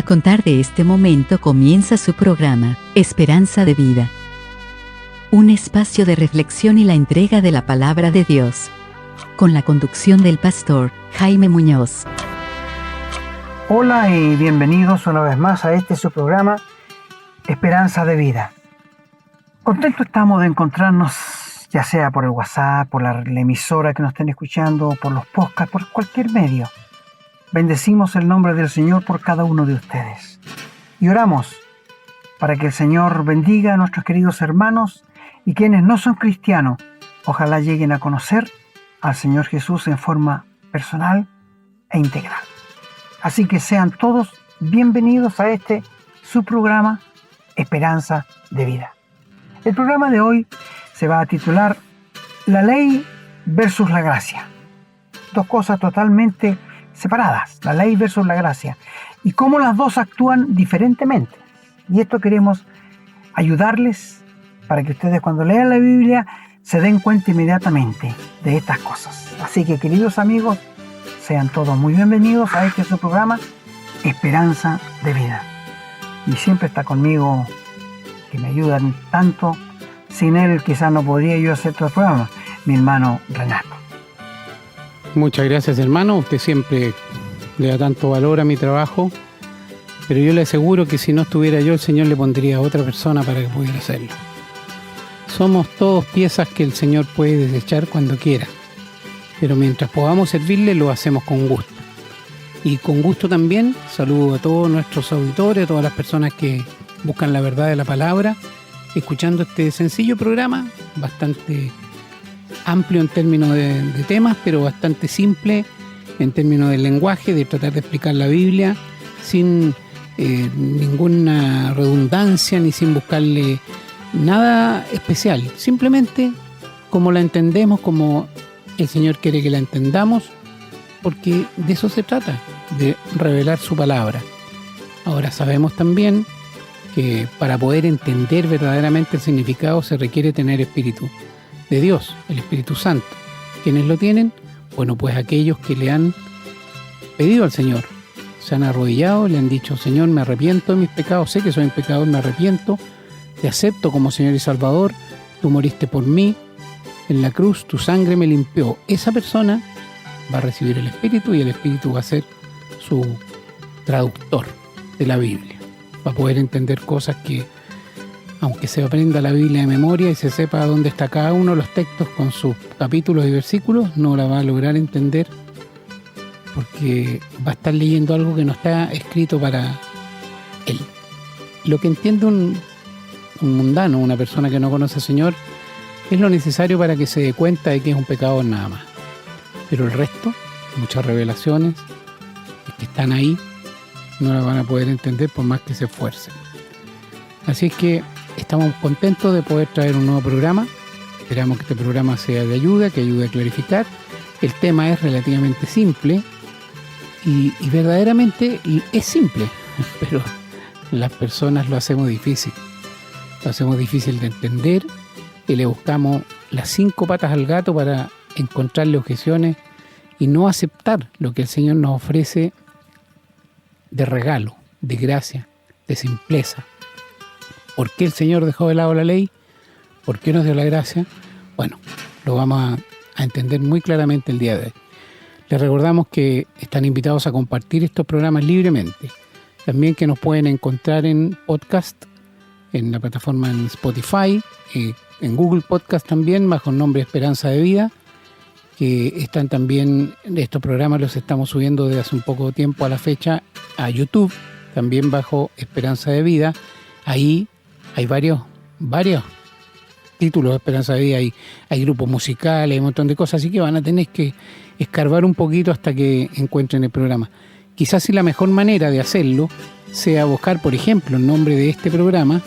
A contar de este momento comienza su programa, Esperanza de Vida. Un espacio de reflexión y la entrega de la palabra de Dios. Con la conducción del pastor Jaime Muñoz. Hola y bienvenidos una vez más a su programa, Esperanza de Vida. Contentos estamos de encontrarnos, ya sea por el WhatsApp, por la emisora que nos estén escuchando, por los podcasts, por cualquier medio. Bendecimos el nombre del Señor por cada uno de ustedes. Y oramos para que el Señor bendiga a nuestros queridos hermanos y quienes no son cristianos, ojalá lleguen a conocer al Señor Jesús en forma personal e integral. Así que sean todos bienvenidos a su programa, Esperanza de Vida. El programa de hoy se va a titular La ley versus la gracia. Dos cosas totalmente separadas, la ley versus la gracia, y cómo las dos actúan diferentemente. Y esto queremos ayudarles para que ustedes cuando lean la Biblia se den cuenta inmediatamente de estas cosas. Así que, queridos amigos, sean todos muy bienvenidos a su programa, Esperanza de Vida. Y siempre está conmigo, que me ayudan tanto. Sin él quizás no podría yo hacer todo el programa, mi hermano Renato. Muchas gracias, hermano. Usted siempre le da tanto valor a mi trabajo, pero yo le aseguro que si no estuviera yo, el Señor le pondría a otra persona para que pudiera hacerlo. Somos todos piezas que el Señor puede desechar cuando quiera, pero mientras podamos servirle, lo hacemos con gusto. Y con gusto también saludo a todos nuestros auditores, a todas las personas que buscan la verdad de la palabra, escuchando este sencillo programa, bastante amplio en términos de temas, pero bastante simple en términos del lenguaje, de tratar de explicar la Biblia sin ninguna redundancia ni sin buscarle nada especial, simplemente como la entendemos, como el Señor quiere que la entendamos, porque de eso se trata, de revelar su palabra. Ahora sabemos también que para poder entender verdaderamente el significado se requiere tener Espíritu de Dios, el Espíritu Santo. ¿Quiénes lo tienen? Bueno, pues aquellos que le han pedido al Señor, se han arrodillado, le han dicho: Señor, me arrepiento de mis pecados, sé que soy un pecador, me arrepiento, te acepto como Señor y Salvador, tú moriste por mí en la cruz, tu sangre me limpió. Esa persona va a recibir el Espíritu y el Espíritu va a ser su traductor de la Biblia. Va a poder entender cosas que, aunque se aprenda la Biblia de memoria y se sepa dónde está cada uno de los textos con sus capítulos y versículos, no la va a lograr entender porque va a estar leyendo algo que no está escrito para él. Lo que entiende un mundano, una persona que no conoce al Señor, es lo necesario para que se dé cuenta de que es un pecador nada más. Pero el resto, muchas revelaciones que están ahí, no la van a poder entender por más que se esfuercen. Así es que estamos contentos de poder traer un nuevo programa. Esperamos que este programa sea de ayuda, que ayude a clarificar. El tema es relativamente simple y verdaderamente es simple, pero las personas lo hacemos difícil. Lo hacemos difícil de entender y le buscamos las 5 patas al gato para encontrarle objeciones y no aceptar lo que el Señor nos ofrece de regalo, de gracia, de simpleza. ¿Por qué el Señor dejó de lado la ley? ¿Por qué nos dio la gracia? Bueno, lo vamos a entender muy claramente el día de hoy. Les recordamos que están invitados a compartir estos programas libremente. También que nos pueden encontrar en podcast, en la plataforma en Spotify, en Google Podcast también, bajo el nombre Esperanza de Vida, que están también, estos programas los estamos subiendo desde hace un poco tiempo a la fecha a YouTube, también bajo Esperanza de Vida. Ahí hay varios títulos de Esperanza de Vida, hay grupos musicales, hay un montón de cosas, así que van a tener que escarbar un poquito hasta que encuentren el programa. Quizás si la mejor manera de hacerlo sea buscar, por ejemplo, el nombre de este programa,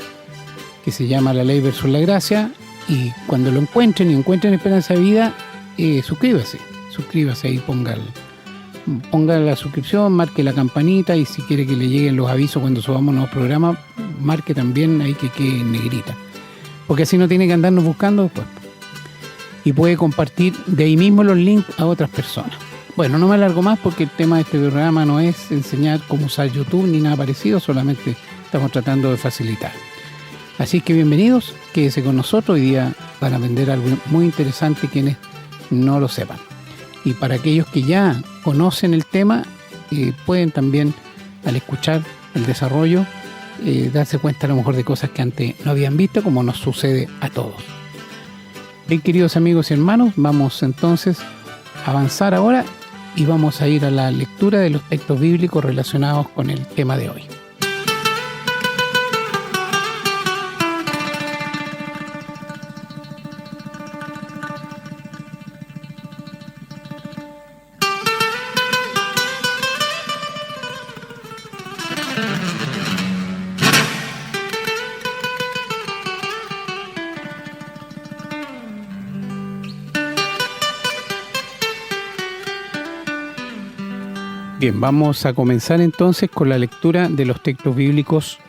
que se llama La Ley versus la Gracia, y cuando lo encuentren y encuentren Esperanza de Vida, suscríbase ahí, ponga la suscripción, marque la campanita, y si quiere que le lleguen los avisos cuando subamos nuevos programas, marque también ahí que quede en negrita, porque así no tiene que andarnos buscando después, y puede compartir de ahí mismo los links a otras personas. Bueno, no me alargo más porque el tema de este programa no es enseñar cómo usar YouTube ni nada parecido, solamente estamos tratando de facilitar. Así que bienvenidos, quédese con nosotros. Hoy día van a aprender algo muy interesante quienes no lo sepan. Y para aquellos que ya conocen el tema, pueden también, al escuchar el desarrollo, darse cuenta a lo mejor de cosas que antes no habían visto, como nos sucede a todos. Bien, queridos amigos y hermanos, vamos entonces a avanzar ahora y vamos a ir a la lectura de los textos bíblicos relacionados con el tema de hoy. Bien, vamos a comenzar entonces con la lectura de los textos bíblicos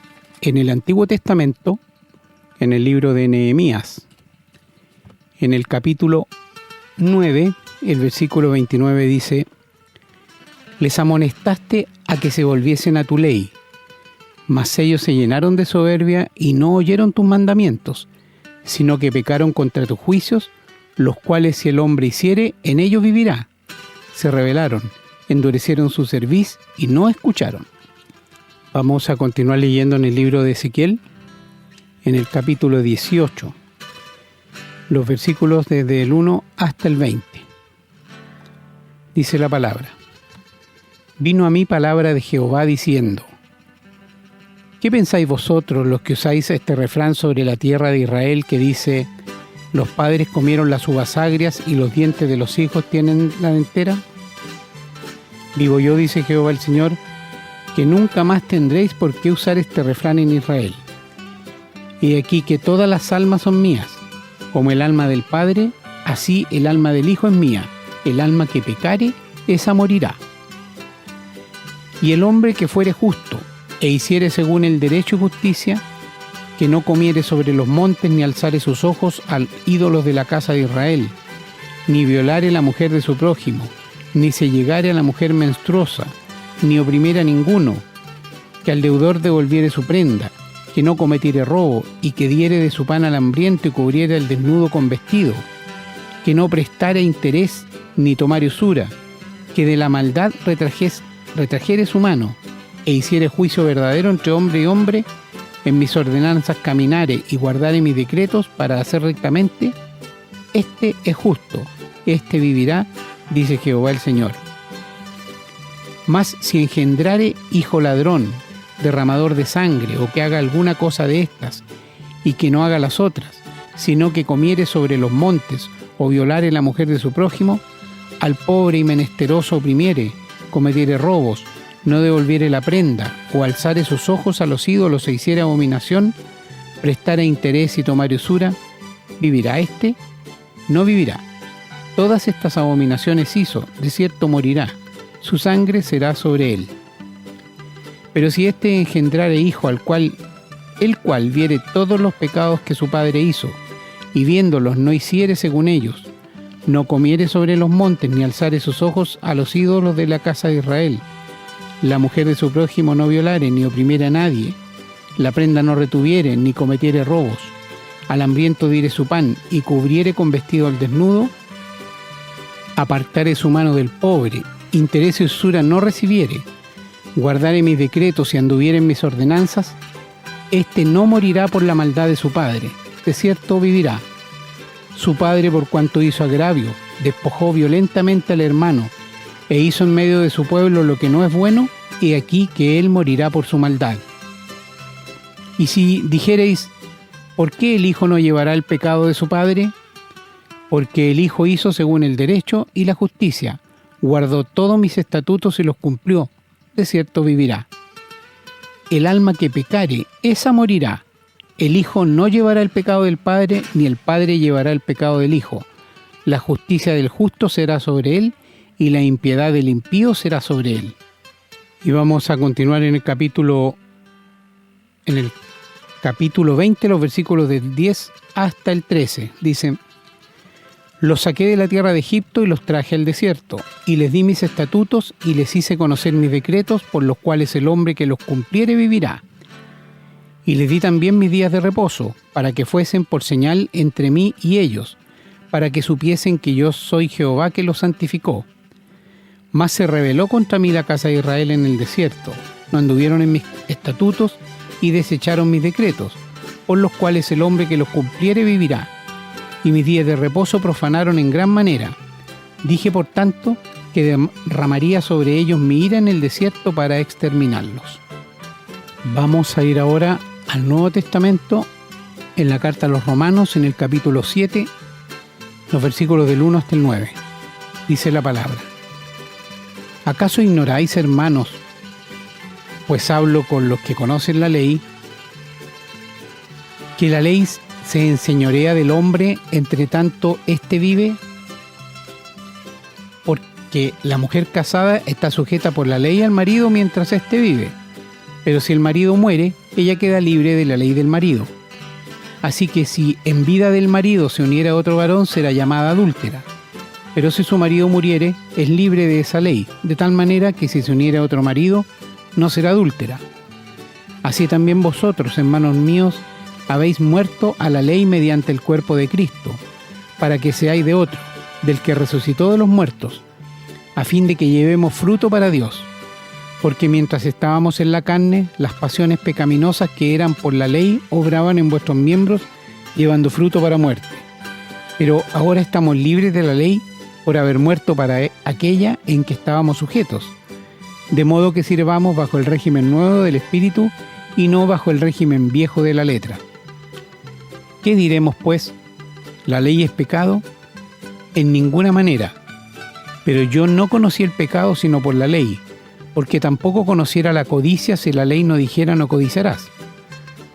en el Antiguo Testamento, en el libro de Nehemías. En el capítulo 9, el versículo 29 dice: «Les amonestaste a que se volviesen a tu ley, mas ellos se llenaron de soberbia y no oyeron tus mandamientos, sino que pecaron contra tus juicios, los cuales si el hombre hiciere, en ellos vivirá. Se rebelaron, endurecieron su cerviz y no escucharon». Vamos a continuar leyendo en el libro de Ezequiel, en el capítulo 18, los versículos desde el 1 hasta el 20. Dice la palabra: «Vino a mí palabra de Jehová diciendo: ¿qué pensáis vosotros los que usáis este refrán sobre la tierra de Israel que dice: los padres comieron las uvas agrias y los dientes de los hijos tienen la dentera? Vivo yo, dice Jehová el Señor, que nunca más tendréis por qué usar este refrán en Israel. Y aquí que todas las almas son mías, como el alma del Padre, así el alma del Hijo es mía. El alma que pecare, esa morirá. Y el hombre que fuere justo, e hiciere según el derecho y justicia, que no comiere sobre los montes, ni alzare sus ojos al ídolos de la casa de Israel, ni violare la mujer de su prójimo, ni se llegare a la mujer menstruosa, ni oprimiere a ninguno, que al deudor devolviere su prenda, que no cometiere robo, y que diere de su pan al hambriento y cubriere al desnudo con vestido, que no prestare interés ni tomare usura, que de la maldad retrajere su mano, e hiciere juicio verdadero entre hombre y hombre, en mis ordenanzas caminare y guardare mis decretos para hacer rectamente, este es justo, este vivirá, dice Jehová el Señor. Mas si engendrare hijo ladrón, derramador de sangre, o que haga alguna cosa de estas, y que no haga las otras, sino que comiere sobre los montes, o violare la mujer de su prójimo, al pobre y menesteroso oprimiere, cometiere robos, no devolviere la prenda, o alzare sus ojos a los ídolos e hiciere abominación, prestare interés y tomare usura, ¿vivirá éste? No vivirá. Todas estas abominaciones hizo, de cierto morirá, su sangre será sobre él. Pero si éste engendrare hijo el cual viere todos los pecados que su padre hizo, y viéndolos no hiciere según ellos, no comiere sobre los montes, ni alzare sus ojos a los ídolos de la casa de Israel, la mujer de su prójimo no violare, ni oprimiere a nadie, la prenda no retuviere, ni cometiere robos, al hambriento diere su pan, y cubriere con vestido al desnudo, apartare su mano del pobre, interés y usura no recibiere, guardare mis decretos y anduviere en mis ordenanzas, éste no morirá por la maldad de su padre, de cierto vivirá. Su padre, por cuanto hizo agravio, despojó violentamente al hermano, e hizo en medio de su pueblo lo que no es bueno, y aquí que él morirá por su maldad. Y si dijereis, ¿por qué el hijo no llevará el pecado de su padre? Porque el hijo hizo según el derecho y la justicia, guardó todos mis estatutos y los cumplió, de cierto vivirá. El alma que pecare, esa morirá. El hijo no llevará el pecado del padre, ni el padre llevará el pecado del hijo. La justicia del justo será sobre él, y la impiedad del impío será sobre él. Y vamos a continuar en el capítulo 20, los versículos del 10 hasta el 13. Dice: Los saqué de la tierra de Egipto y los traje al desierto, y les di mis estatutos y les hice conocer mis decretos, por los cuales el hombre que los cumpliere vivirá. Y les di también mis días de reposo, para que fuesen por señal entre mí y ellos, para que supiesen que yo soy Jehová que los santificó. Mas se rebeló contra mí la casa de Israel en el desierto, no anduvieron en mis estatutos y desecharon mis decretos, por los cuales el hombre que los cumpliere vivirá. Y mis días de reposo profanaron en gran manera. Dije, por tanto, que derramaría sobre ellos mi ira en el desierto para exterminarlos. Vamos a ir ahora al Nuevo Testamento, en la carta a los Romanos, en el capítulo 7, los versículos del 1 hasta el 9. Dice la palabra: ¿Acaso ignoráis, hermanos, pues hablo con los que conocen la ley, que la ley se enseñorea del hombre entre tanto éste vive? Porque la mujer casada está sujeta por la ley al marido mientras éste vive. Pero si el marido muere, ella queda libre de la ley del marido. Así que si en vida del marido se uniera a otro varón, será llamada adúltera. Pero si su marido muriere, es libre de esa ley, de tal manera que si se uniera a otro marido, no será adúltera. Así también vosotros, hermanos míos, habéis muerto a la ley mediante el cuerpo de Cristo, para que seáis de otro, del que resucitó de los muertos, a fin de que llevemos fruto para Dios. Porque mientras estábamos en la carne, las pasiones pecaminosas que eran por la ley obraban en vuestros miembros, llevando fruto para muerte. Pero ahora estamos libres de la ley por haber muerto para aquella en que estábamos sujetos, de modo que sirvamos bajo el régimen nuevo del Espíritu y no bajo el régimen viejo de la letra. ¿Qué diremos, pues? ¿La ley es pecado? En ninguna manera. Pero yo no conocí el pecado sino por la ley, porque tampoco conociera la codicia si la ley no dijera no codiciarás.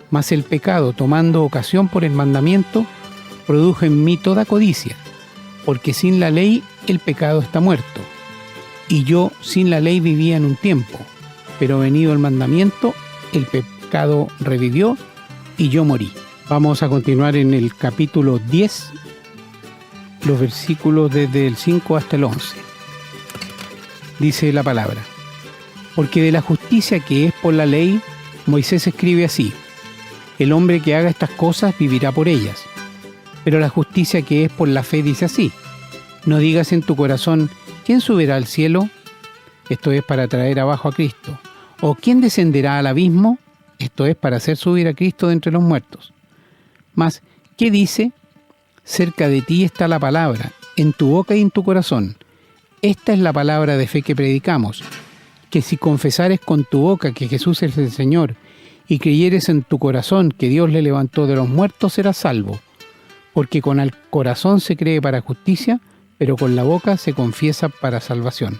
Mas el pecado, tomando ocasión por el mandamiento, produjo en mí toda codicia, porque sin la ley el pecado está muerto. Y yo sin la ley vivía en un tiempo, pero venido el mandamiento, el pecado revivió y yo morí. Vamos a continuar en el capítulo 10, los versículos desde el 5 hasta el 11. Dice la palabra: Porque de la justicia que es por la ley, Moisés escribe así: el hombre que haga estas cosas vivirá por ellas. Pero la justicia que es por la fe dice así: no digas en tu corazón, ¿quién subirá al cielo? Esto es para traer abajo a Cristo. ¿O quién descenderá al abismo? Esto es para hacer subir a Cristo de entre los muertos. Mas, ¿qué dice? Cerca de ti está la palabra, en tu boca y en tu corazón. Esta es la palabra de fe que predicamos, que si confesares con tu boca que Jesús es el Señor y creyeres en tu corazón que Dios le levantó de los muertos, serás salvo. Porque con el corazón se cree para justicia, pero con la boca se confiesa para salvación.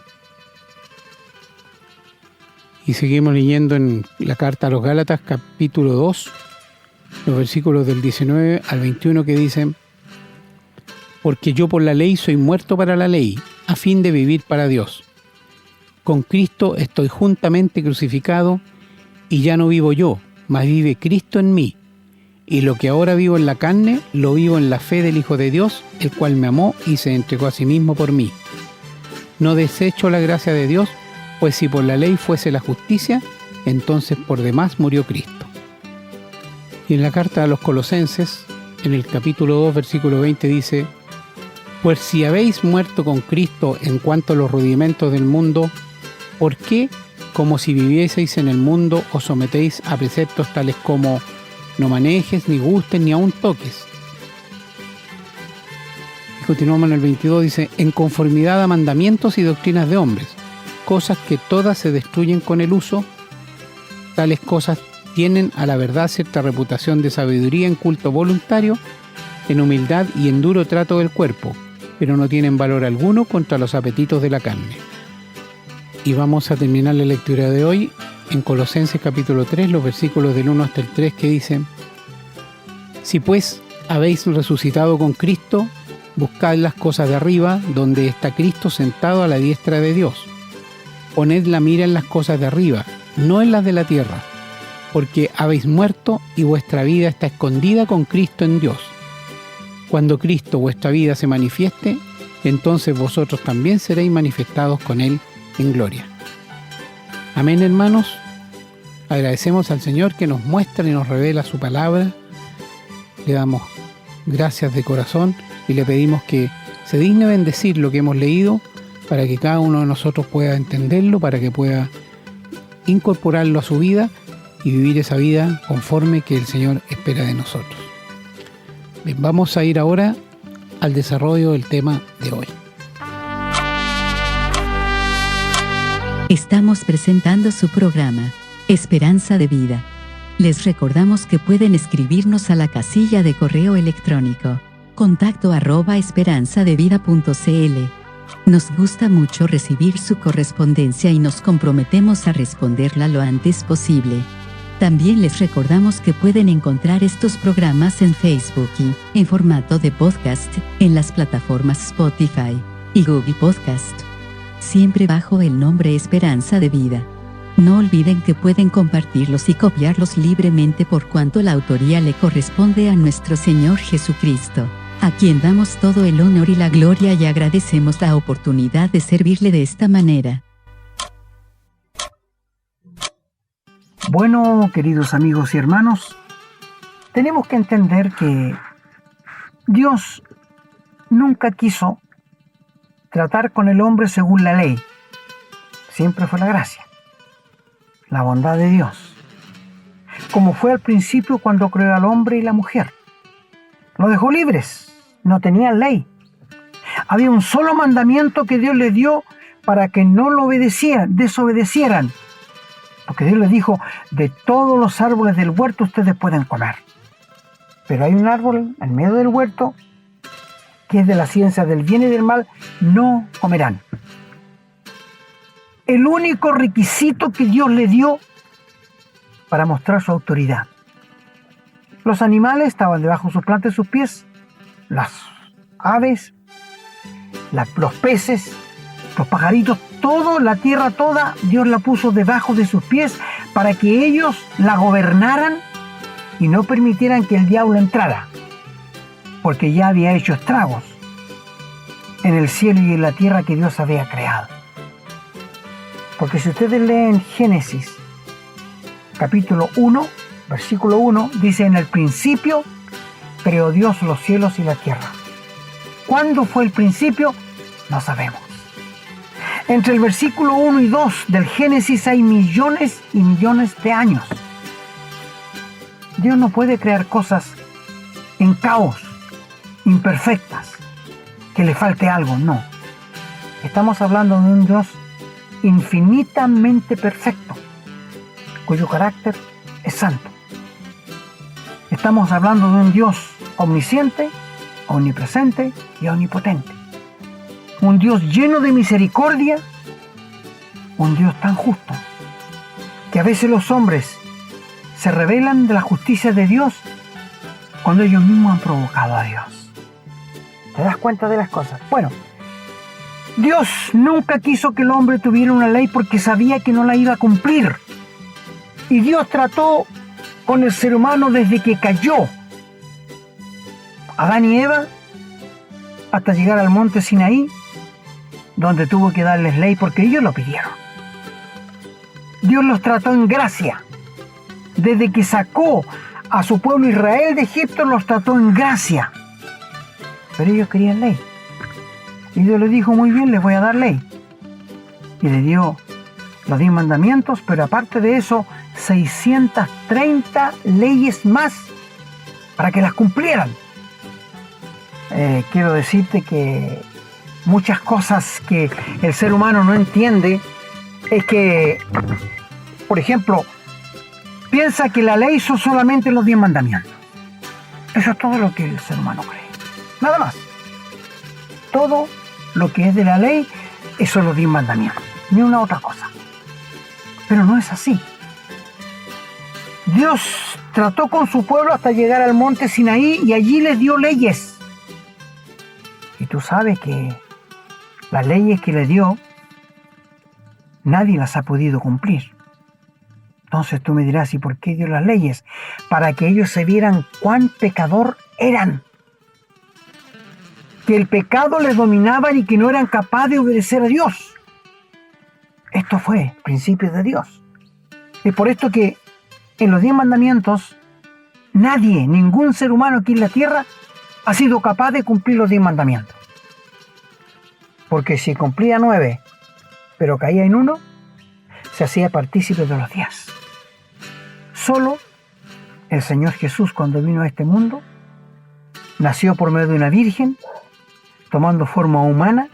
Y seguimos leyendo en la carta a los Gálatas, capítulo 2, los versículos del 19 al 21, que dicen: Porque yo por la ley soy muerto para la ley, a fin de vivir para Dios. Con Cristo estoy juntamente crucificado, y ya no vivo yo, mas vive Cristo en mí. Y lo que ahora vivo en la carne, lo vivo en la fe del Hijo de Dios, el cual me amó y se entregó a sí mismo por mí. No desecho la gracia de Dios, pues si por la ley fuese la justicia, entonces por demás murió Cristo. Y en la carta a los Colosenses, en el capítulo 2, versículo 20 dice: Pues si habéis muerto con Cristo en cuanto a los rudimentos del mundo, ¿por qué, como si vivieseis en el mundo, os sometéis a preceptos tales como no manejes, ni gustes, ni aun toques? Y continuamos en el 22, dice: En conformidad a mandamientos y doctrinas de hombres, cosas que todas se destruyen con el uso, tales cosas tienen a la verdad cierta reputación de sabiduría en culto voluntario, en humildad y en duro trato del cuerpo, pero no tienen valor alguno contra los apetitos de la carne. Y vamos a terminar la lectura de hoy en Colosenses capítulo 3, los versículos del 1 hasta el 3, que dicen: Si pues habéis resucitado con Cristo, buscad las cosas de arriba, donde está Cristo sentado a la diestra de Dios. Poned la mira en las cosas de arriba, no en las de la tierra, porque habéis muerto y vuestra vida está escondida con Cristo en Dios. Cuando Cristo, vuestra vida, se manifieste, entonces vosotros también seréis manifestados con Él en gloria. Amén, hermanos. Agradecemos al Señor que nos muestra y nos revela su palabra. Le damos gracias de corazón y le pedimos que se digne bendecir lo que hemos leído para que cada uno de nosotros pueda entenderlo, para que pueda incorporarlo a su vida y vivir esa vida conforme que el Señor espera de nosotros. Bien, vamos a ir ahora al desarrollo del tema de hoy. Estamos presentando su programa, Esperanza de Vida. Les recordamos que pueden escribirnos a la casilla de correo electrónico contacto@esperanzadevida.cl. Nos gusta mucho recibir su correspondencia y nos comprometemos a responderla lo antes posible. También les recordamos que pueden encontrar estos programas en Facebook y, en formato de podcast, en las plataformas Spotify y Google Podcast, siempre bajo el nombre Esperanza de Vida. No olviden que pueden compartirlos y copiarlos libremente por cuanto la autoría le corresponde a nuestro Señor Jesucristo, a quien damos todo el honor y la gloria y agradecemos la oportunidad de servirle de esta manera. Bueno, queridos amigos y hermanos, tenemos que entender que Dios nunca quiso tratar con el hombre según la ley. Siempre fue la gracia, la bondad de Dios, como fue al principio cuando creó al hombre y la mujer. Los dejó libres, no tenían ley. Había un solo mandamiento que Dios les dio para que no lo desobedecieran. Porque Dios les dijo, de todos los árboles del huerto ustedes pueden comer. Pero hay un árbol en medio del huerto que es de la ciencia del bien y del mal, no comerán. El único requisito que Dios le dio para mostrar su autoridad. Los animales estaban debajo de sus plantas y sus pies, las aves, los peces, los pajaritos, todo, la tierra toda, Dios la puso debajo de sus pies para que ellos la gobernaran y no permitieran que el diablo entrara, porque ya había hecho estragos en el cielo y en la tierra que Dios había creado. Porque si ustedes leen Génesis, capítulo 1, versículo 1, dice, en el principio creó Dios los cielos y la tierra. ¿Cuándo fue el principio? No sabemos. Entre el versículo 1 y 2 del Génesis hay millones y millones de años. Dios no puede crear cosas en caos, imperfectas, que le falte algo, no. Estamos hablando de un Dios infinitamente perfecto, cuyo carácter es santo. Estamos hablando de un Dios omnisciente, omnipresente y omnipotente. Un Dios lleno de misericordia, un Dios tan justo, que a veces los hombres se rebelan de la justicia de Dios cuando ellos mismos han provocado a Dios. ¿Te das cuenta de las cosas? Bueno, Dios nunca quiso que el hombre tuviera una ley porque sabía que no la iba a cumplir. Y Dios trató con el ser humano desde que cayó Adán y Eva hasta llegar al monte Sinaí, donde tuvo que darles ley porque ellos lo pidieron. Dios los trató en gracia. Desde que sacó a su pueblo Israel de Egipto, los trató en gracia. Pero ellos querían ley. Y Dios les dijo, muy bien, les voy a dar ley. Y le dio los 10 mandamientos, pero aparte de eso, 630 leyes más para que las cumplieran. Quiero decirte que muchas cosas que el ser humano no entiende es que, por ejemplo, piensa que la ley son solamente los 10 mandamientos. Eso es todo lo que el ser humano cree. Nada más. Todo lo que es de la ley, eso son los 10 mandamientos. Ni una otra cosa. Pero no es así. Dios trató con su pueblo hasta llegar al monte Sinaí y allí les dio leyes. Y tú sabes que las leyes que le dio, nadie las ha podido cumplir. Entonces tú me dirás, ¿y por qué dio las leyes? Para que ellos se vieran cuán pecador eran. que el pecado les dominaba y que no eran capaces de obedecer a Dios. Esto fue principio de Dios. Es por esto que en los 10 mandamientos nadie, ningún ser humano aquí en la tierra ha sido capaz de cumplir los 10 mandamientos. Porque si cumplía 9, pero caía en uno, se hacía partícipe de los 10. Solo el Señor Jesús, cuando vino a este mundo, nació por medio de una virgen, tomando forma humana.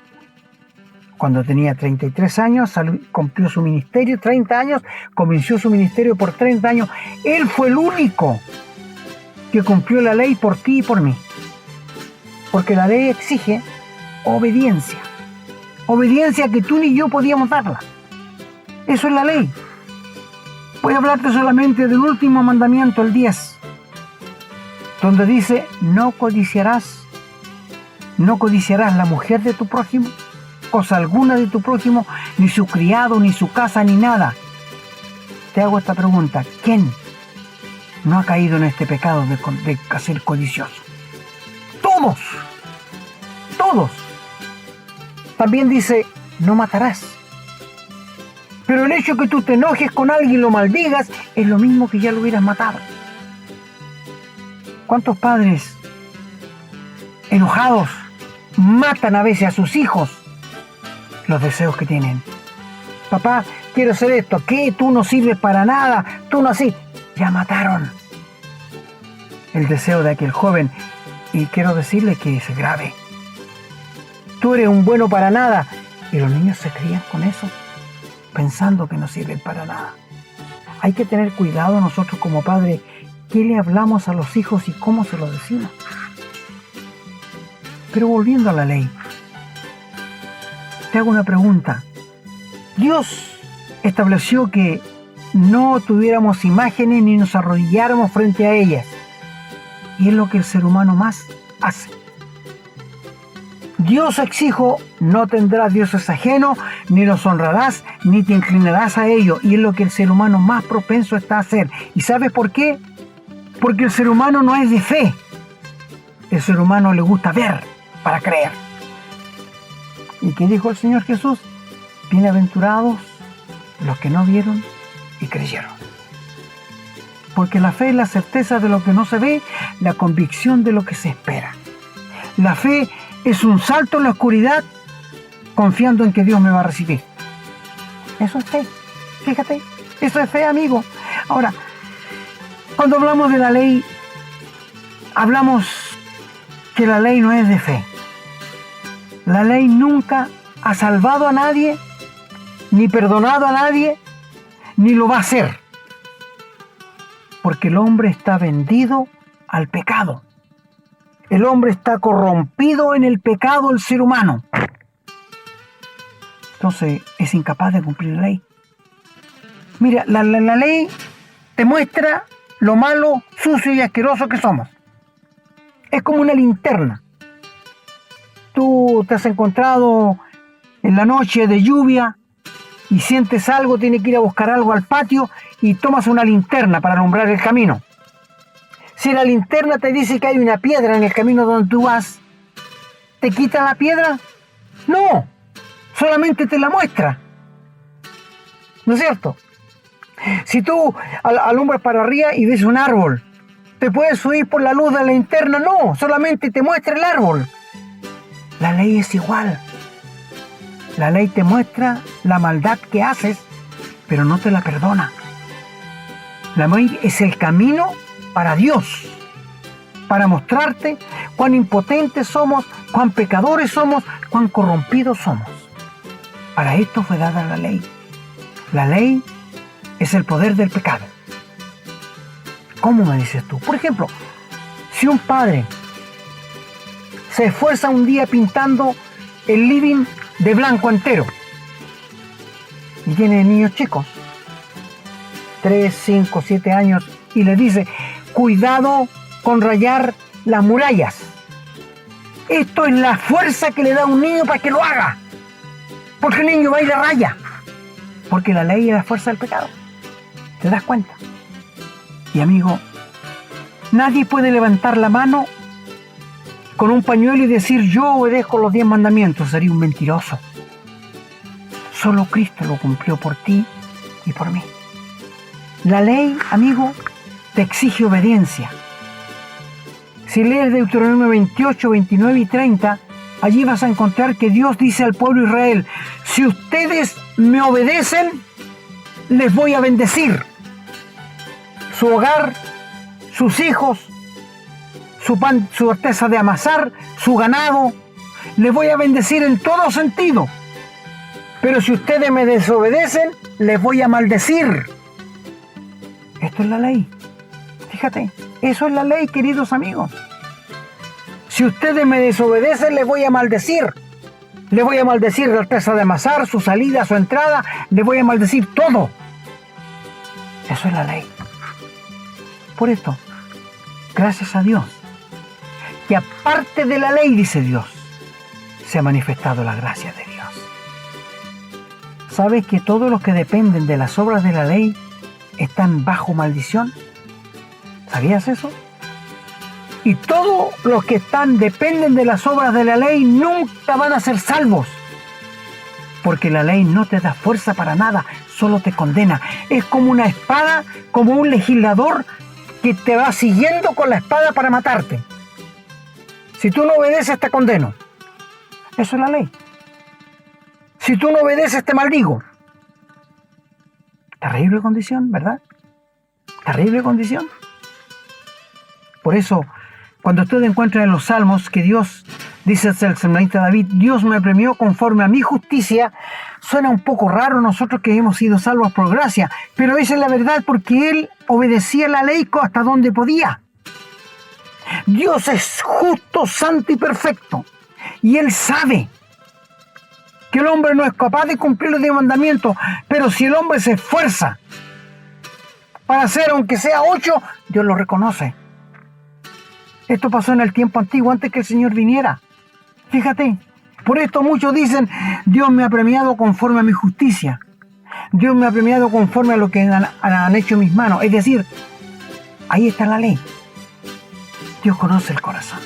Cuando tenía 33 años, cumplió su ministerio, 30 años, comenzó su ministerio por 30 años. Él fue el único que cumplió la ley por ti y por mí. Porque la ley exige obediencia. Obediencia que tú ni yo podíamos darla. Eso es la ley. Voy a hablarte solamente del último mandamiento, el 10, donde dice: no codiciarás la mujer de tu prójimo, cosa alguna de tu prójimo, ni su criado, ni su casa, ni nada. Te hago esta pregunta: ¿quién no ha caído en este pecado de ser codicioso? Todos. También dice: no matarás. Pero el hecho que tú te enojes con alguien y lo maldigas es lo mismo que ya lo hubieras matado. ¿Cuántos padres enojados matan a veces a sus hijos los deseos que tienen? Papá, quiero hacer esto. ¿Qué? Tú no sirves para nada. Tú no así. Ya mataron el deseo de aquel joven. Y quiero decirle que es grave. Tú eres un bueno para nada. Y los niños se crían con eso, pensando que no sirven para nada. Hay que tener cuidado nosotros como padres, qué le hablamos a los hijos y cómo se lo decimos. Pero volviendo a la ley, te hago una pregunta. Dios estableció que no tuviéramos imágenes ni nos arrodilláramos frente a ellas. Y es lo que el ser humano más hace. Dios exijo: no tendrás dioses ajenos, ni los honrarás, ni te inclinarás a ellos. Y es lo que el ser humano más propenso está a hacer. ¿Y sabes por qué? Porque el ser humano no es de fe. El ser humano le gusta ver para creer. ¿Y qué dijo el Señor Jesús? Bienaventurados los que no vieron y creyeron. Porque la fe es la certeza de lo que no se ve, la convicción de lo que se espera. La fe es un salto en la oscuridad confiando en que Dios me va a recibir. Eso es fe. Fíjate, eso es fe, amigo. Ahora, cuando hablamos de la ley, hablamos que la ley no es de fe. La ley nunca ha salvado a nadie, ni perdonado a nadie, ni lo va a hacer. Porque el hombre está vendido al pecado. El hombre está corrompido en el pecado, el ser humano. Entonces es incapaz de cumplir la ley. Mira, la ley te muestra lo malo, sucio y asqueroso que somos. Es como una linterna. Tú te has encontrado en la noche de lluvia y sientes algo, tienes que ir a buscar algo al patio y tomas una linterna para alumbrar el camino. Si la linterna te dice que hay una piedra en el camino donde tú vas, ¿te quita la piedra? No, solamente te la muestra. ¿No es cierto? Si tú alumbras para arriba y ves un árbol, ¿te puedes subir por la luz de la linterna? No, solamente te muestra el árbol. La ley es igual. La ley te muestra la maldad que haces, pero no te la perdona. La ley es el camino para Dios, para mostrarte cuán impotentes somos, cuán pecadores somos, cuán corrompidos somos. Para esto fue dada la ley. La ley es el poder del pecado. ¿Cómo me dices tú? Por ejemplo, si un padre se esfuerza un día pintando el living de blanco entero y tiene niños chicos, 3, 5, 7 años, y le dice: cuidado con rayar las murallas. Esto es la fuerza que le da a un niño para que lo haga. Porque el niño va y la raya. Porque la ley es la fuerza del pecado. ¿Te das cuenta? Y amigo, nadie puede levantar la mano con un pañuelo y decir yo obedezco los 10 mandamientos, sería un mentiroso. Solo Cristo lo cumplió por ti y por mí. La ley, amigo, te exige obediencia. Si lees Deuteronomio 28, 29 y 30, allí vas a encontrar que Dios dice al pueblo de Israel, si ustedes me obedecen, les voy a bendecir. Su hogar, sus hijos, su pan, su arteza de amasar, su ganado, les voy a bendecir en todo sentido. Pero si ustedes me desobedecen, les voy a maldecir. Esto es la ley. Fíjate, eso es la ley, queridos amigos. Si ustedes me desobedecen, les voy a maldecir. Les voy a maldecir la arteza de amasar, su salida, su entrada. Les voy a maldecir todo. Eso es la ley. Por esto, gracias a Dios, que aparte de la ley, dice Dios, se ha manifestado la gracia de Dios. ¿Sabes que todos los que dependen de las obras de la ley están bajo maldición? ¿Sabías eso? Y todos los que dependen de las obras de la ley nunca van a ser salvos. Porque la ley no te da fuerza para nada, solo te condena. Es como una espada, como un legislador que te va siguiendo con la espada para matarte. Si tú no obedeces, te condeno. Eso es la ley. Si tú no obedeces, te maldigo. Terrible condición, ¿verdad? Terrible condición. Por eso, cuando usted encuentra en los Salmos que Dios, dice el salmista David, Dios me premió conforme a mi justicia, suena un poco raro nosotros que hemos sido salvos por gracia, pero esa es la verdad porque Él obedecía la ley hasta donde podía. Dios es justo, santo y perfecto, y Él sabe que el hombre no es capaz de cumplir los 10 mandamientos, pero si el hombre se esfuerza para hacer aunque sea 8, Dios lo reconoce. Esto pasó en el tiempo antiguo, antes que el Señor viniera. Fíjate, por esto muchos dicen, Dios me ha premiado conforme a mi justicia. Dios me ha premiado conforme a lo que han hecho mis manos. Es decir, ahí está la ley. Dios conoce el corazón.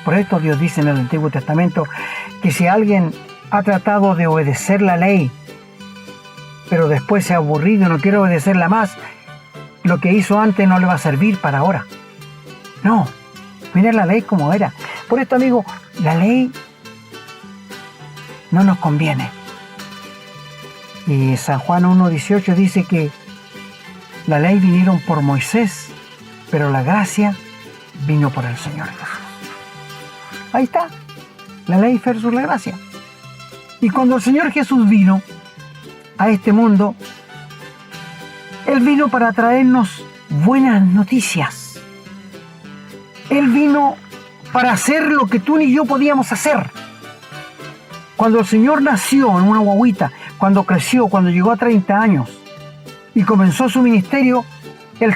Por esto Dios dice en el Antiguo Testamento que si alguien ha tratado de obedecer la ley, pero después se ha aburrido y no quiere obedecerla más, lo que hizo antes no le va a servir para ahora. No, mira la ley como era. Por esto, amigo, la ley no nos conviene. Y San Juan 1:18 dice que la ley vinieron por Moisés, pero la gracia vino por el Señor Jesús. Ahí está, la ley versus la gracia. Y cuando el Señor Jesús vino a este mundo, Él vino para traernos buenas noticias. Él vino para hacer lo que tú ni yo podíamos hacer. Cuando el Señor nació en una guagüita, cuando creció, cuando llegó a 30 años y comenzó su ministerio,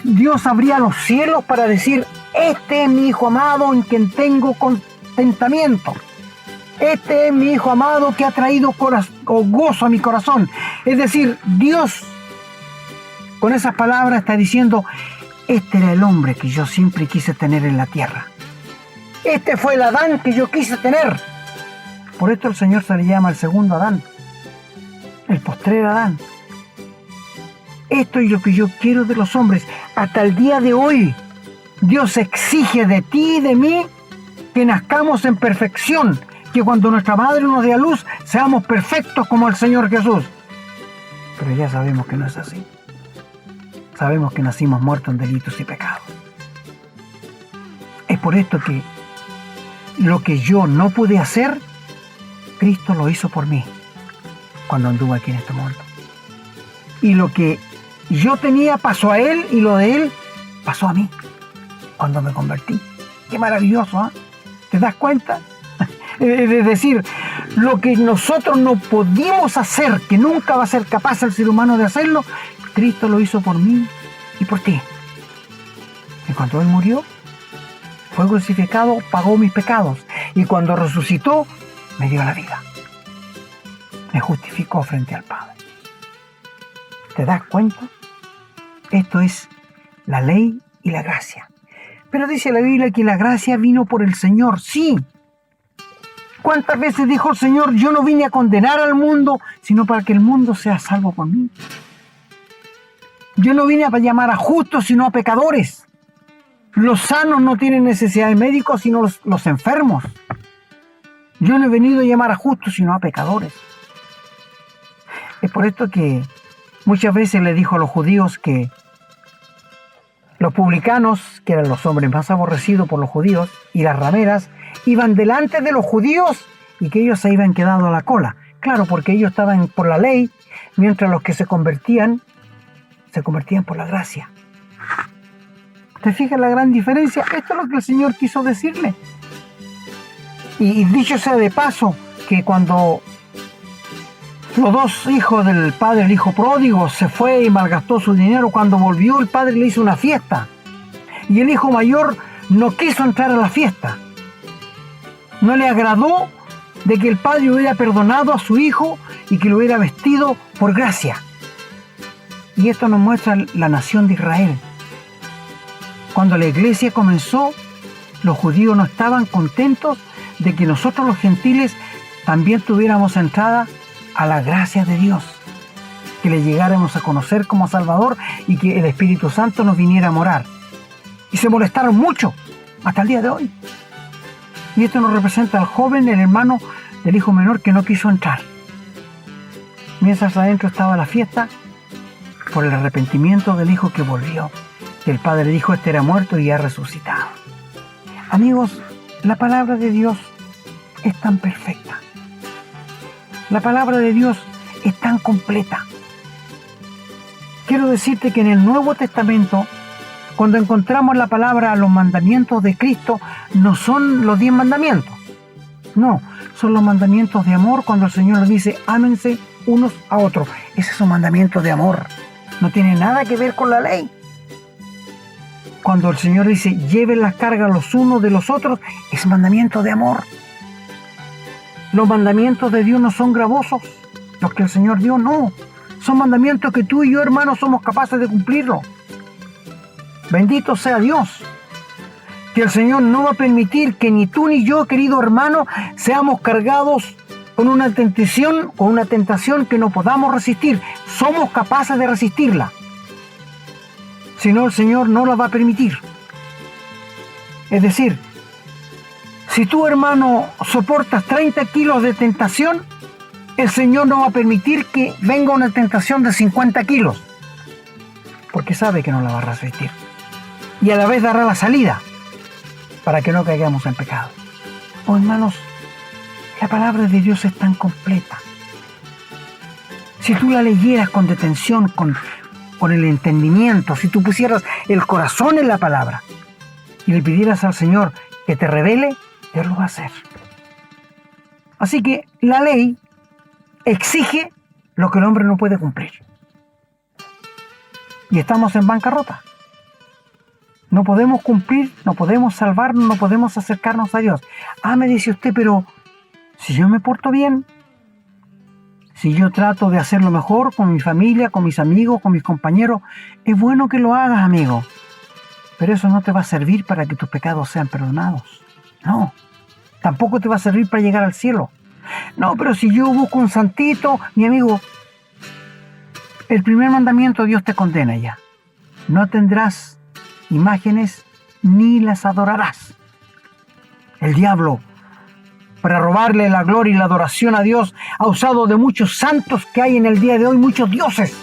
Dios abría los cielos para decir, este es mi Hijo amado en quien tengo contentamiento. Este es mi Hijo amado que ha traído gozo a mi corazón. Es decir, Dios con esas palabras está diciendo, este era el hombre que yo siempre quise tener en la tierra. Este fue el Adán que yo quise tener. Por esto el Señor se le llama el segundo Adán, el postrer Adán. Esto es lo que yo quiero de los hombres. Hasta el día de hoy, Dios exige de ti y de mí que nazcamos en perfección, que cuando nuestra madre nos dé a luz, seamos perfectos como el Señor Jesús. Pero ya sabemos que no es así. Sabemos que nacimos muertos en delitos y pecados. Es por esto que lo que yo no pude hacer, Cristo lo hizo por mí cuando anduve aquí en este mundo. Y lo que yo tenía pasó a Él y lo de Él pasó a mí cuando me convertí. Qué maravilloso, ¿eh? ¿Te das cuenta? Es decir, lo que nosotros no pudimos hacer, que nunca va a ser capaz el ser humano de hacerlo, Cristo lo hizo por mí y por ti. Y cuando Él murió, fue crucificado, pagó mis pecados. Y cuando resucitó, me dio la vida. Me justificó frente al Padre. ¿Te das cuenta? Esto es la ley y la gracia. Pero dice la Biblia que la gracia vino por el Señor, sí. ¿Cuántas veces dijo el Señor, yo no vine a condenar al mundo, sino para que el mundo sea salvo por mí? Yo no vine a llamar a justos, sino a pecadores. Los sanos no tienen necesidad de médicos, sino los enfermos. Yo no he venido a llamar a justos, sino a pecadores. Es por esto que muchas veces le dijo a los judíos que los publicanos, que eran los hombres más aborrecidos por los judíos, y las rameras, iban delante de los judíos y que ellos se iban quedando a la cola. Claro, porque ellos estaban por la ley, mientras los que se convertían por la gracia. ¿Te fijas la gran diferencia? Esto es lo que el Señor quiso decirle. Y dicho sea de paso, que cuando los dos hijos del padre, el hijo pródigo, se fue y malgastó su dinero, cuando volvió el padre le hizo una fiesta. Y el hijo mayor no quiso entrar a la fiesta. No le agradó de que el padre hubiera perdonado a su hijo y que lo hubiera vestido por gracia. Y esto nos muestra la nación de Israel. Cuando la iglesia comenzó, los judíos no estaban contentos de que nosotros los gentiles también tuviéramos entrada a la gracia de Dios, que le llegáramos a conocer como Salvador y que el Espíritu Santo nos viniera a morar. Y se molestaron mucho, hasta el día de hoy. Y esto nos representa al joven, el hermano del hijo menor que no quiso entrar. Mientras adentro estaba la fiesta, por el arrepentimiento del hijo que volvió. Que el padre dijo, este era muerto y ha resucitado. Amigos, la palabra de Dios es tan perfecta. La palabra de Dios es tan completa. Quiero decirte que en el Nuevo Testamento, cuando encontramos la palabra, los mandamientos de Cristo, no son los 10 mandamientos. No, son los mandamientos de amor cuando el Señor nos dice, ámense unos a otros. Ese es un mandamiento de amor. No tiene nada que ver con la ley. Cuando el Señor dice, lleven las cargas los unos de los otros, es mandamiento de amor. Los mandamientos de Dios no son gravosos. Los que el Señor dio, no. Son mandamientos que tú y yo, hermanos, somos capaces de cumplirlo. Bendito sea Dios. Que el Señor no va a permitir que ni tú ni yo, querido hermano, seamos cargados con una tentación que no podamos resistir. Somos capaces de resistirla. Si no, el Señor no la va a permitir. Es decir, si tú, hermano, soportas 30 kilos de tentación, el Señor no va a permitir que venga una tentación de 50 kilos. Porque sabe que no la va a resistir. Y a la vez dará la salida para que no caigamos en pecado. Oh, hermanos, la palabra de Dios es tan completa. Si tú la leyeras con detención, con el entendimiento, si tú pusieras el corazón en la palabra y le pidieras al Señor que te revele, Dios lo va a hacer. Así que la ley exige lo que el hombre no puede cumplir. Y estamos en bancarrota. No podemos cumplir, no podemos salvarnos, no podemos acercarnos a Dios. Ah, me dice usted, pero si yo me porto bien, si yo trato de hacerlo mejor con mi familia, con mis amigos, con mis compañeros, es bueno que lo hagas, amigo. Pero eso no te va a servir para que tus pecados sean perdonados. No. Tampoco te va a servir para llegar al cielo. No, pero si yo busco un santito, mi amigo, el primer mandamiento Dios te condena ya. No tendrás imágenes ni las adorarás. El diablo, para robarle la gloria y la adoración a Dios, ha usado de muchos santos que hay en el día de hoy, muchos dioses.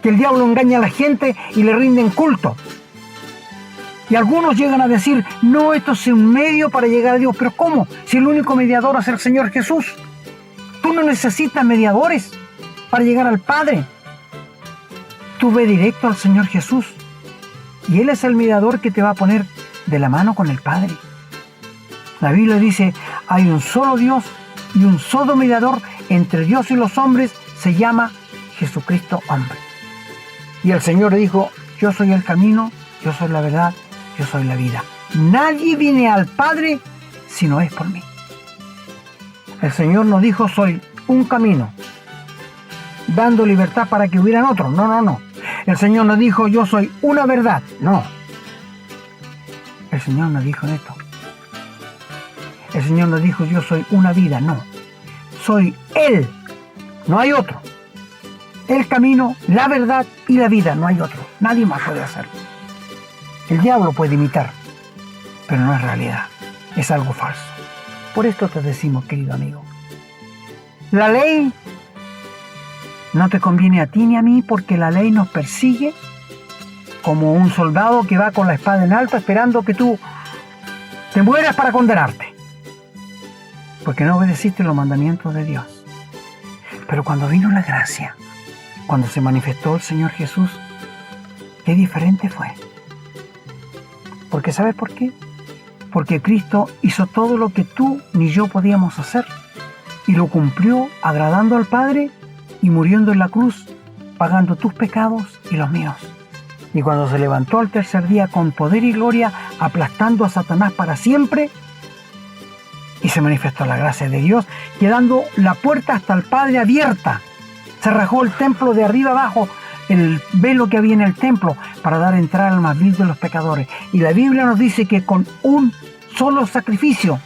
Que el diablo engaña a la gente y le rinden culto. Y algunos llegan a decir, no, esto es un medio para llegar a Dios. ¿Pero cómo? Si el único mediador es el Señor Jesús. Tú no necesitas mediadores para llegar al Padre. Tú ve directo al Señor Jesús. Y Él es el mediador que te va a poner de la mano con el Padre. La Biblia dice, hay un solo Dios y un solo mediador entre Dios y los hombres, se llama Jesucristo hombre. Y el Señor dijo, yo soy el camino, yo soy la verdad, yo soy la vida. Nadie viene al Padre si no es por mí. El Señor nos dijo, soy un camino, dando libertad para que hubieran otros. No. El Señor nos dijo, yo soy una verdad. No. Señor nos dijo esto. El Señor nos dijo, yo soy una vida. No, soy Él, no hay otro. El camino, la verdad y la vida, no hay otro. Nadie más puede hacerlo. El diablo puede imitar, pero no es realidad, es algo falso. Por esto te decimos, querido amigo, la ley no te conviene a ti ni a mí, porque la ley nos persigue como un soldado que va con la espada en alto esperando que tú te mueras para condenarte, porque no obedeciste los mandamientos de Dios. Pero cuando vino la gracia, cuando se manifestó el Señor Jesús, qué diferente fue. Porque ¿sabes por qué? Porque Cristo hizo todo lo que tú ni yo podíamos hacer, y lo cumplió agradando al Padre y muriendo en la cruz, pagando tus pecados y los míos. Y cuando se levantó al tercer día con poder y gloria, aplastando a Satanás para siempre, y se manifestó la gracia de Dios, quedando la puerta hasta el Padre abierta. Se rajó el templo de arriba abajo, el velo que había en el templo, para dar entrada al más vil de los pecadores. Y la Biblia nos dice que con un solo sacrificio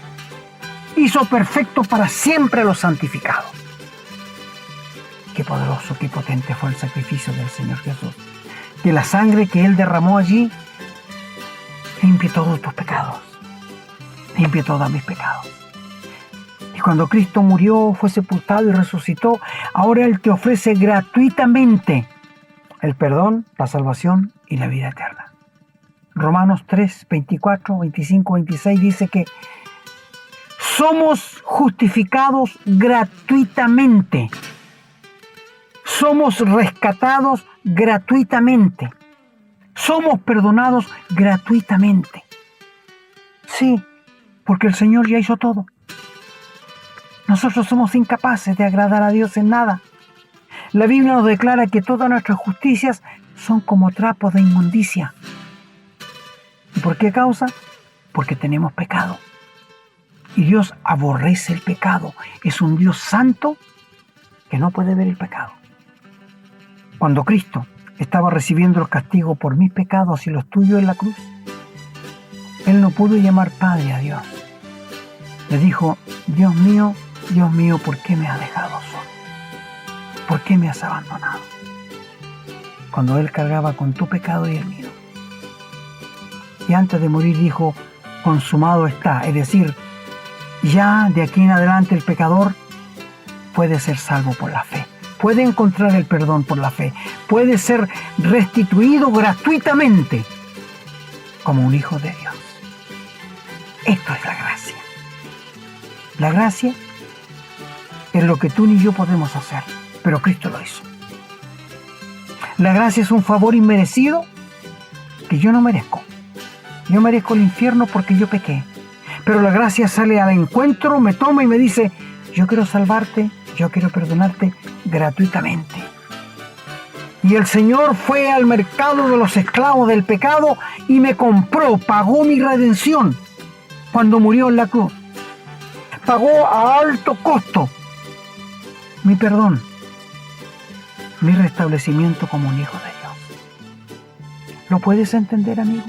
hizo perfecto para siempre a los santificados. Qué poderoso, qué potente fue el sacrificio del Señor Jesús. Que la sangre que Él derramó allí limpie todos tus pecados, limpie todos mis pecados. Y cuando Cristo murió, fue sepultado y resucitó, ahora Él te ofrece gratuitamente el perdón, la salvación y la vida eterna. Romanos 3, 24, 25, 26 dice que somos justificados gratuitamente. Somos rescatados gratuitamente. Somos perdonados gratuitamente. Sí, porque el Señor ya hizo todo. Nosotros somos incapaces de agradar a Dios en nada. La Biblia nos declara que todas nuestras justicias son como trapos de inmundicia. ¿Y por qué causa? Porque tenemos pecado. Y Dios aborrece el pecado. Es un Dios santo que no puede ver el pecado. Cuando Cristo estaba recibiendo el castigo por mis pecados y los tuyos en la cruz, Él no pudo llamar Padre a Dios. Le dijo, Dios mío, ¿por qué me has dejado solo? ¿Por qué me has abandonado? Cuando Él cargaba con tu pecado y el mío. Y antes de morir dijo, consumado está. Es decir, ya de aquí en adelante el pecador puede ser salvo por la fe. Puede encontrar el perdón por la fe. Puede ser restituido gratuitamente como un hijo de Dios. Esto es la gracia. La gracia es lo que tú ni yo podemos hacer, pero Cristo lo hizo. La gracia es un favor inmerecido que yo no merezco. Yo merezco el infierno porque yo pequé. Pero la gracia sale al encuentro, me toma y me dice, yo quiero salvarte, yo quiero perdonarte gratuitamente. Y el Señor fue al mercado de los esclavos del pecado y me compró, pagó mi redención cuando murió en la cruz. Pagó a alto costo mi perdón, mi restablecimiento como un hijo de Dios. ¿Lo puedes entender, amigo?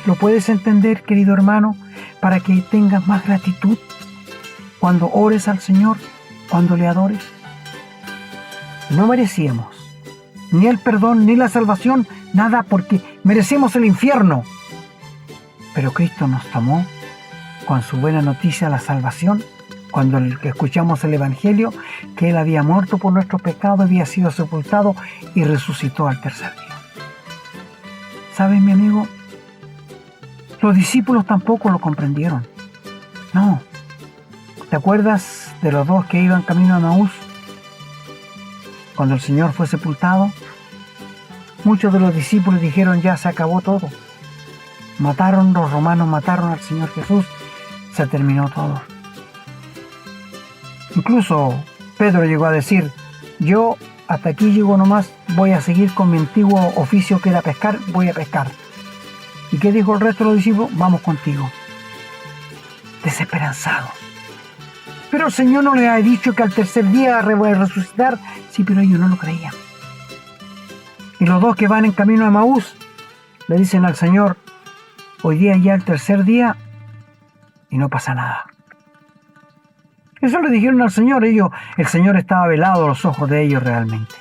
¿Lo puedes entender, querido hermano, para que tengas más gratitud cuando ores al Señor, cuando le adores? No merecíamos ni el perdón, ni la salvación, nada, porque merecemos el infierno. Pero Cristo nos tomó con su buena noticia, la salvación, cuando escuchamos el Evangelio, que Él había muerto por nuestros pecados, había sido sepultado y resucitó al tercer día. ¿Sabes, mi amigo? Los discípulos tampoco lo comprendieron. No. ¿Te acuerdas de los dos que iban camino a Emaús? Cuando el Señor fue sepultado, muchos de los discípulos dijeron, ya se acabó todo. Los romanos mataron al Señor Jesús, se terminó todo. Incluso Pedro llegó a decir, yo hasta aquí llego nomás, voy a seguir con mi antiguo oficio que era pescar, voy a pescar. ¿Y qué dijo el resto de los discípulos? Vamos contigo. Desesperanzados. Pero el Señor no les ha dicho que al tercer día voy a resucitar. Sí, pero ellos no lo creían. Y los dos que van en camino a Emaús le dicen al Señor, Hoy día ya el tercer día y no pasa nada. Eso le dijeron al Señor. El Señor estaba velado a los ojos de ellos realmente.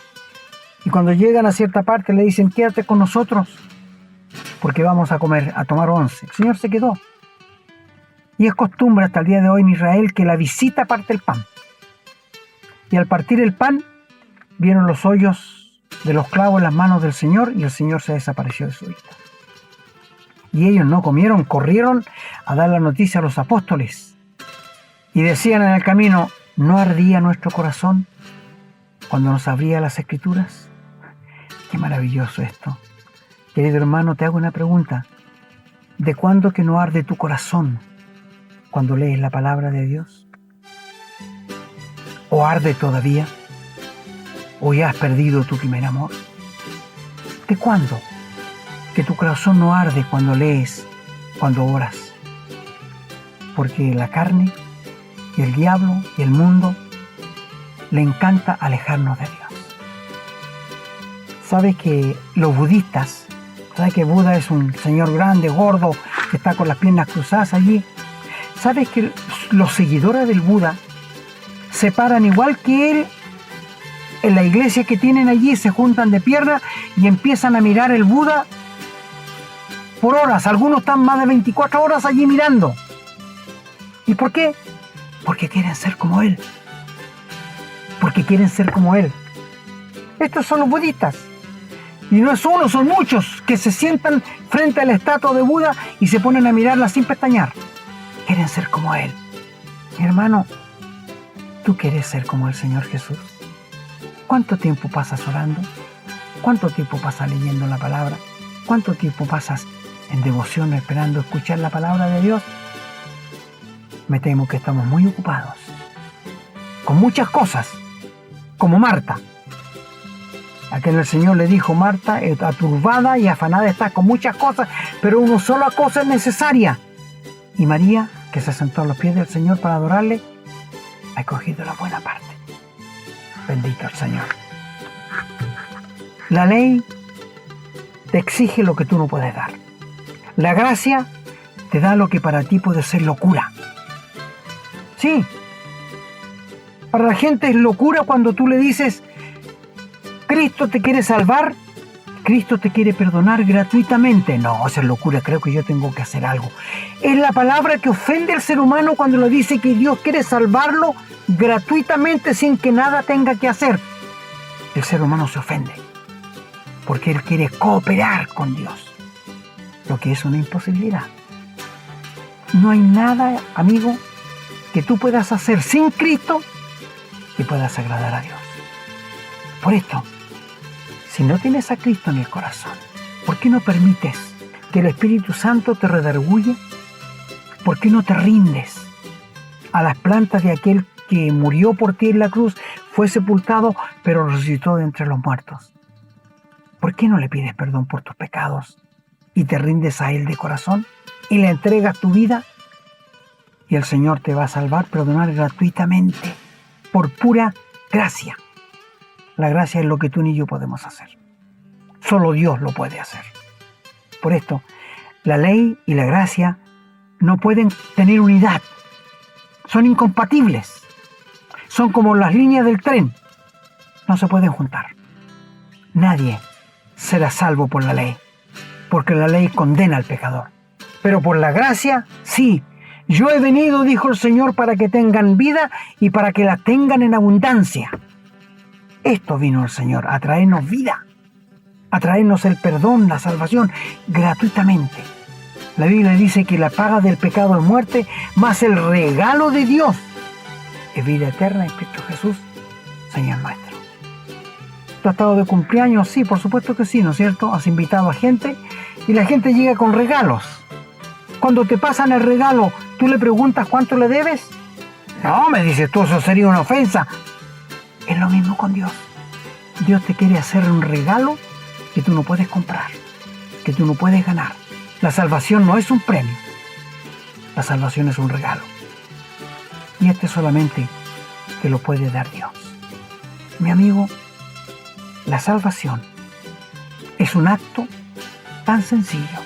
Y cuando llegan a cierta parte le dicen, quédate con nosotros porque vamos a tomar once. El Señor se quedó. Y es costumbre hasta el día de hoy en Israel que la visita parte el pan. Y al partir el pan, vieron los hoyos de los clavos en las manos del Señor y el Señor se desapareció de su vista. Y ellos no comieron, corrieron a dar la noticia a los apóstoles. Y decían en el camino, ¿no ardía nuestro corazón cuando nos abría las Escrituras? Qué maravilloso esto. Querido hermano, te hago una pregunta. ¿De cuándo que no arde tu corazón cuando lees la palabra de Dios? ¿O arde todavía? ¿O ya has perdido tu primer amor? ¿De cuándo que tu corazón no arde cuando lees, cuando oras? Porque la carne y el diablo y el mundo le encanta alejarnos de Dios. ¿Sabes que los budistas, sabes que Buda es un señor grande, gordo, que está con las piernas cruzadas allí? ¿Sabes que los seguidores del Buda se paran igual que él en la iglesia que tienen allí, se juntan de piernas y empiezan a mirar el Buda por horas? Algunos están más de 24 horas allí mirando. ¿Y por qué? Porque quieren ser como él. Porque quieren ser como él. Estos son los budistas. Y no es uno, son muchos que se sientan frente a la estatua de Buda y se ponen a mirarla sin pestañear. Quieren ser como él. Mi hermano, ¿tú quieres ser como el Señor Jesús? ¿Cuánto tiempo pasas orando? ¿Cuánto tiempo pasas leyendo la palabra? ¿Cuánto tiempo pasas en devoción esperando escuchar la palabra de Dios? Me temo que estamos muy ocupados con muchas cosas, como Marta, a quien el Señor le dijo, Marta, aturbada y afanada estás con muchas cosas, pero una sola cosa es necesaria. Y María, que se sentó a los pies del Señor para adorarle, ha cogido la buena parte. Bendito el Señor. La ley te exige lo que tú no puedes dar. La gracia te da lo que para ti puede ser locura. Sí. Para la gente es locura cuando tú le dices, Cristo te quiere salvar, Cristo te quiere perdonar gratuitamente. No, esa es locura, creo que yo tengo que hacer algo. Es la palabra que ofende al ser humano cuando le dice que Dios quiere salvarlo gratuitamente sin que nada tenga que hacer. El ser humano se ofende porque él quiere cooperar con Dios, lo que es una imposibilidad. No hay nada, amigo, que tú puedas hacer sin Cristo que puedas agradar a Dios. Por esto, si no tienes a Cristo en el corazón, ¿por qué no permites que el Espíritu Santo te redarguye? ¿Por qué no te rindes a las plantas de aquel que murió por ti en la cruz, fue sepultado, pero resucitó de entre los muertos? ¿Por qué no le pides perdón por tus pecados y te rindes a Él de corazón y le entregas tu vida? Y el Señor te va a salvar, perdonar gratuitamente, por pura gracia. La gracia es lo que tú ni yo podemos hacer. Solo Dios lo puede hacer. Por esto, la ley y la gracia no pueden tener unidad. Son incompatibles. Son como las líneas del tren. No se pueden juntar. Nadie será salvo por la ley, porque la ley condena al pecador. Pero por la gracia, sí. Yo he venido, dijo el Señor, para que tengan vida y para que la tengan en abundancia. Esto vino el Señor, a traernos vida, a traernos el perdón, la salvación, gratuitamente. La Biblia dice que la paga del pecado es muerte, más el regalo de Dios es vida eterna en Cristo Jesús, Señor nuestro. ¿Tú has estado de cumpleaños? Sí, por supuesto que sí, ¿no es cierto? Has invitado a gente y la gente llega con regalos. Cuando te pasan el regalo, ¿tú le preguntas cuánto le debes? No, me dices tú, eso sería una ofensa. Es lo mismo con Dios. Dios te quiere hacer un regalo que tú no puedes comprar, que tú no puedes ganar. La salvación no es un premio. La salvación es un regalo. Y este solamente te lo puede dar Dios. Mi amigo, la salvación es un acto tan sencillo,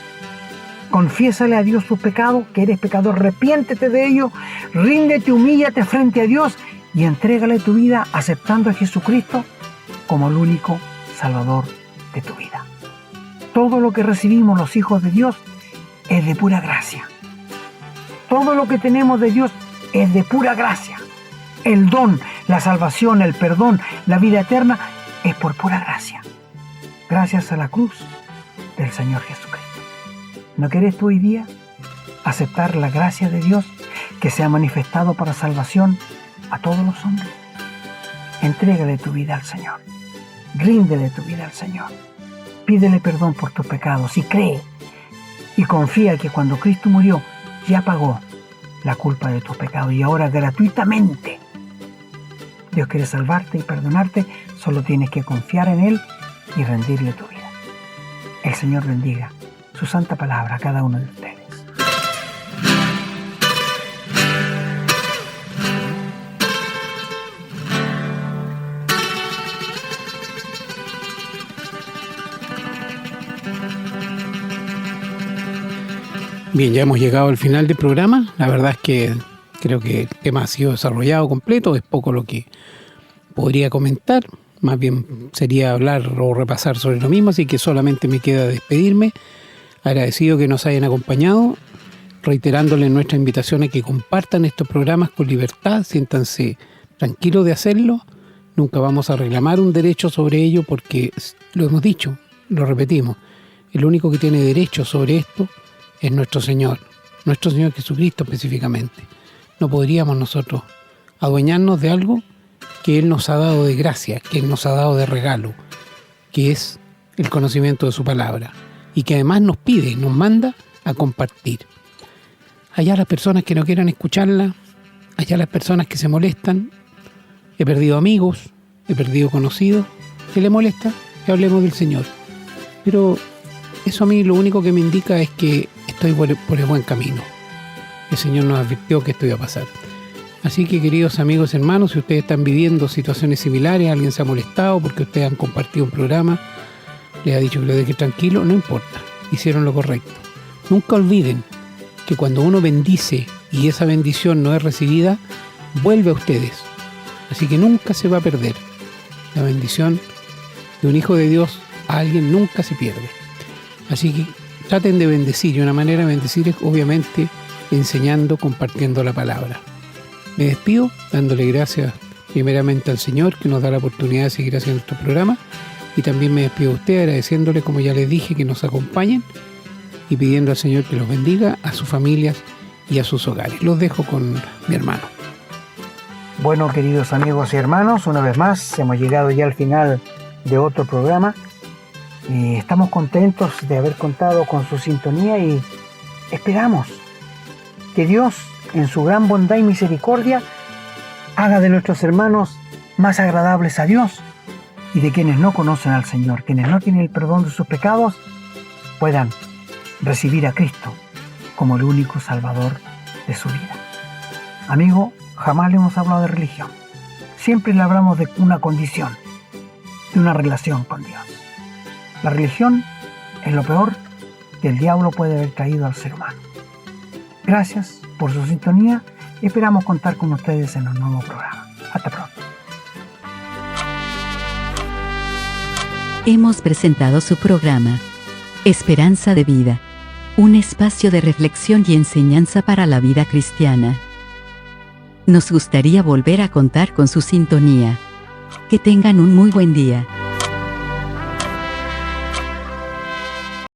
Confiésale a Dios tus pecados, que eres pecador, arrepiéntete de ello, ríndete, humíllate frente a Dios y entrégale tu vida aceptando a Jesucristo como el único Salvador de tu vida. Todo lo que recibimos los hijos de Dios es de pura gracia. Todo lo que tenemos de Dios es de pura gracia. El don, la salvación, el perdón, la vida eterna es por pura gracia. Gracias a la cruz del Señor Jesucristo. ¿No quieres tú hoy día aceptar la gracia de Dios que se ha manifestado para salvación a todos los hombres? Entrégale tu vida al Señor. Ríndele tu vida al Señor. Pídele perdón por tus pecados y cree y confía que cuando Cristo murió ya pagó la culpa de tus pecados y ahora gratuitamente Dios quiere salvarte y perdonarte. Solo tienes que confiar en Él y rendirle tu vida. El Señor bendiga su santa palabra a cada uno de ustedes. Bien, ya hemos llegado al final del programa. La verdad es que creo que el tema ha sido desarrollado completo. Es poco lo que podría comentar. Más bien sería hablar o repasar sobre lo mismo. Así que solamente me queda despedirme. Agradecido que nos hayan acompañado. Reiterándoles nuestra invitación a que compartan estos programas con libertad. Siéntanse tranquilos de hacerlo. Nunca vamos a reclamar un derecho sobre ello porque lo hemos dicho, lo repetimos. El único que tiene derecho sobre esto es nuestro Señor Jesucristo específicamente. No podríamos nosotros adueñarnos de algo que Él nos ha dado de gracia, que Él nos ha dado de regalo, que es el conocimiento de su palabra, y que además nos pide y nos manda a compartir. Allá las personas que no quieran escucharla, allá las personas que se molestan. He perdido amigos, he perdido conocidos, que le molesta que hablemos del Señor. Pero eso a mí lo único que me indica es que estoy por el buen camino. El Señor nos advirtió que esto iba a pasar. Así que, queridos amigos, hermanos, si ustedes están viviendo situaciones similares, alguien se ha molestado porque ustedes han compartido un programa, les ha dicho que lo deje tranquilo, no importa, hicieron lo correcto. Nunca olviden que cuando uno bendice y esa bendición no es recibida, vuelve a ustedes. Así que nunca se va a perder. La bendición de un hijo de Dios a alguien nunca se pierde. Así que traten de bendecir, y una manera de bendecir es obviamente enseñando, compartiendo la palabra. Me despido dándole gracias primeramente al Señor que nos da la oportunidad de seguir haciendo este programa, y también me despido a usted agradeciéndole, como ya les dije, que nos acompañen y pidiendo al Señor que los bendiga a sus familias y a sus hogares. Los dejo con mi hermano. Bueno, queridos amigos y hermanos, una vez más hemos llegado ya al final de otro programa. Estamos contentos de haber contado con su sintonía y esperamos que Dios, en su gran bondad y misericordia, haga de nuestros hermanos más agradables a Dios, y de quienes no conocen al Señor, quienes no tienen el perdón de sus pecados, puedan recibir a Cristo como el único Salvador de su vida. Amigo, jamás le hemos hablado de religión. Siempre le hablamos de una condición, de una relación con Dios. La religión es lo peor que el diablo puede haber traído al ser humano. Gracias por su sintonía. Esperamos contar con ustedes en un nuevo programa. Hasta pronto. Hemos presentado su programa Esperanza de Vida, un espacio de reflexión y enseñanza para la vida cristiana. Nos gustaría volver a contar con su sintonía. Que tengan un muy buen día.